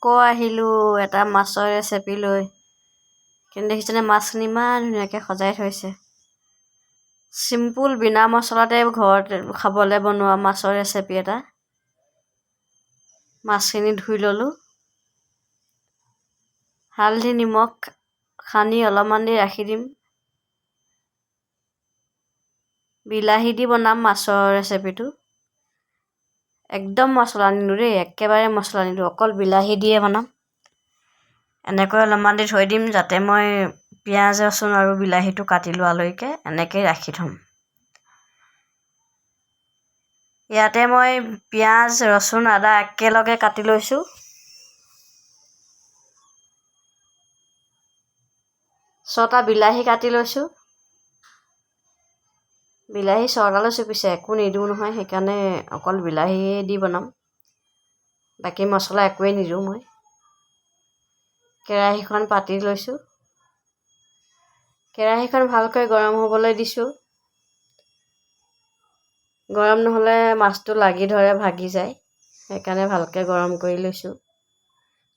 আকৌ আহিলোঁ এটা মাছৰ ৰেচিপি লৈ। কিন্তু দেখিছেনে মাছখিনি ইমান ধুনীয়াকৈ সজাই থৈছে। চিম্পুল বিনা মছলাতে ঘৰত খাবলৈ বনোৱা মাছৰ ৰেচিপি এটা। মাছখিনি ধুই ল'লোঁ। হালধি নিমখ সানি অলপমান দেৰি ৰাখি দিম। বিলাহী দি বনাম মাছৰ ৰেচিপিটো। একদম মছলা নিদিওঁ দেই, একেবাৰে মছলা নিদিওঁ, অকল বিলাহী দিয়ে বনাম। এনেকৈ অলপমান দেৰি থৈ দিম যাতে মই পিঁয়াজ ৰচুন আৰু বিলাহীটো কাটি লোৱালৈকে এনেকৈ ৰাখি থ'ম। ইয়াতে মই পিঁয়াজ ৰচুন আদা একেলগে কাটি লৈছোঁ। ছটা বিলাহী কাটি লৈছোঁ। বিলাহী ছটা লৈছোঁ, পিছে একো নিদিওঁ নহয়, সেইকাৰণে অকল বিলাহীয়ে দি বনাম। বাকী মছলা একোৱেই নিদিওঁ মই। কেৰাহীখন পাতি লৈছোঁ। কেৰাহীখন ভালকৈ গৰম হ'বলৈ দিছোঁ। গৰম নহ'লে মাছটো লাগি ধৰে, ভাগি যায়, সেইকাৰণে ভালকৈ গৰম কৰি লৈছোঁ।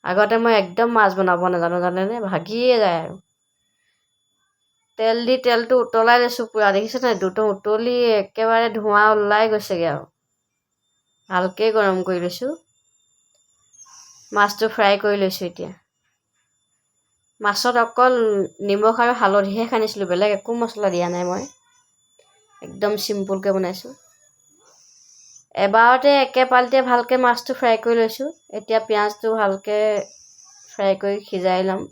আগতে মই একদম মাছ বনাব নাজানো, জানেনে, ভাগিয়ে যায় আৰু। তেল দি তেলটো উতলাই লৈছোঁ পূৰা, দেখিছে নাই, দুটো উতলি একেবাৰে ধোঁৱা ওলাই গৈছেগৈ আৰু। ভালকৈ গৰম কৰি লৈছোঁ। মাছটো ফ্ৰাই কৰি লৈছোঁ এতিয়া। মাছত অকল নিমখ আৰু হালধিহে সানিছিলোঁ, বেলেগ একো মছলা দিয়া নাই মই। একদম চিম্পুলকৈ বনাইছোঁ। এবাৰতে একেপালতে ভালকৈ মাছটো ফ্ৰাই কৰি লৈছোঁ। এতিয়া পিঁয়াজটো ভালকৈ ফ্ৰাই কৰি সিজাই ল'ম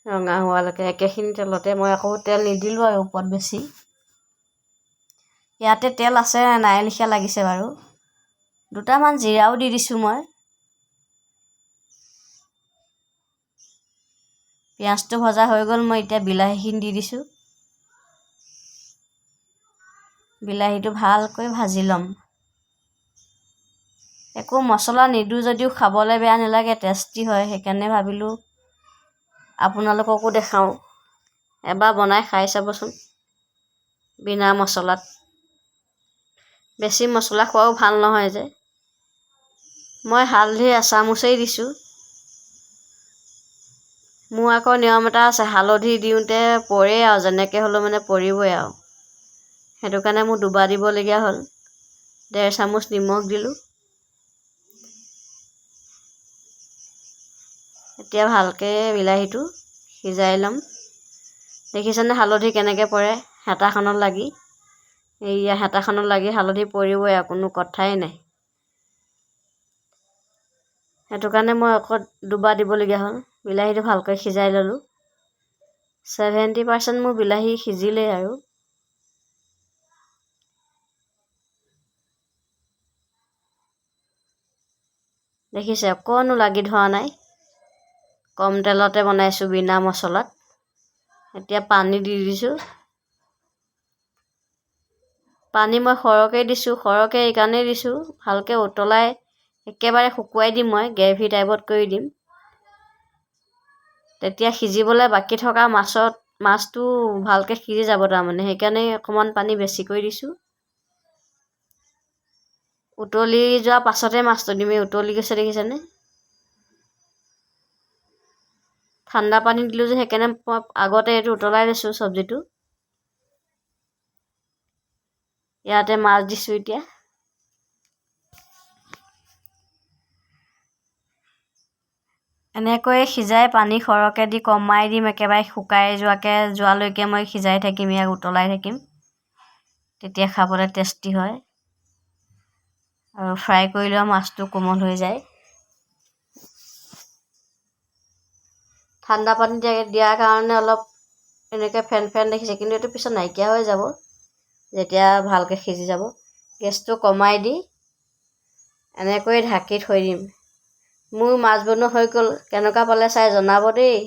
ৰঙা হোৱালৈকে। একেখিনি তেলতে মই আকৌ তেল নিদিলোঁ আৰু ওপৰত বেছি। ইয়াতে তেল আছে নাই লিখা লাগিছে বাৰু। দুটামান জিৰাও দি দিছোঁ মই। পিঁয়াজটো ভজা হৈ গ'ল, মই এতিয়া বিলাহীখিনি দি দিছোঁ। বিলাহীটো ভালকৈ ভাজি ল'ম। একো মছলা নিদিওঁ যদিও খাবলৈ বেয়া নালাগে, টেষ্টি হয়, সেইকাৰণে ভাবিলোঁ আপোনালোককো দেখাওঁ। এবাৰ বনাই খাই চাবচোন বিনা মছলাত। বেছি মছলা খোৱাও ভাল নহয় যে। মই হালধি এচামুচেই দিছোঁ। মোৰ আকৌ নিয়ম এটা আছে, হালধি দিওঁতে পৰে আৰু, যেনেকৈ হ'লেও মানে পৰিবই আৰু। সেইটো কাৰণে মোৰ দুবাৰ দিবলগীয়া হ'ল। 1.5 চামুচ নিমখ দিলোঁ। এতিয়া ভালকৈ বিলাহীটো সিজাই ল'ম। দেখিছেনে হালধি কেনেকৈ পৰে হেতাখনত লাগি। এইয়া হেতাখনত লাগি হালধি পৰিবই আৰু, কোনো কথাই নাই। সেইটো কাৰণে মই আকৌ দুবাৰ দিবলগীয়া হ'ল। বিলাহীটো ভালকৈ সিজাই ল'লোঁ। 70% মোৰ বিলাহী সিজিলেই আৰু। দেখিছে অকণো লাগি ধৰা নাই। কম তেলতে বনাইছোঁ বিনা মছলাত। এতিয়া পানী দি দিছোঁ। পানী মই সৰহকৈ দিছোঁ, সৰহকৈ এইকাৰণেই দিছোঁ, ভালকৈ উতলাই একেবাৰে শুকুৱাই দিম, মই গ্ৰেভি টাইপত কৰি দিম। তেতিয়া সিজিবলৈ বাকী থকা মাছটো ভালকৈ সিজি যাব তাৰমানে, সেইকাৰণে অকণমান পানী বেছিকৈ দিছোঁ। উতলি যোৱাৰ পাছতে মাছটো দিম। এই উতলি গৈছে দেখিছেনে। ঠাণ্ডা পানী দিলোঁ যে, সেইকাৰণে মই আগতে এইটো উতলাই লৈছোঁ চব্জিটো। ইয়াতে মাছ দিছোঁ এতিয়া। এনেকৈ সিজাই পানী সৰহকৈ দি কমাই দিম, একেবাৰে শুকাই যোৱালৈকে মই সিজাই থাকিম, ইয়াক উতলাই থাকিম। তেতিয়া খাবলৈ টেষ্টি হয় আৰু ফ্ৰাই কৰি লোৱা মাছটো কোমল হৈ যায়। ঠাণ্ডা পানী দিয়াৰ কাৰণে অলপ এনেকৈ ফেন দেখিছে, কিন্তু এইটো পিছত নাইকিয়া হৈ যাব যেতিয়া ভালকৈ সিজি যাব। গেছটো কমাই দি এনেকৈ ঢাকি থৈ দিম। মোৰ মাছ বনোৱা হৈ গ'ল। কেনেকুৱা পালে চাই জনাব দেই।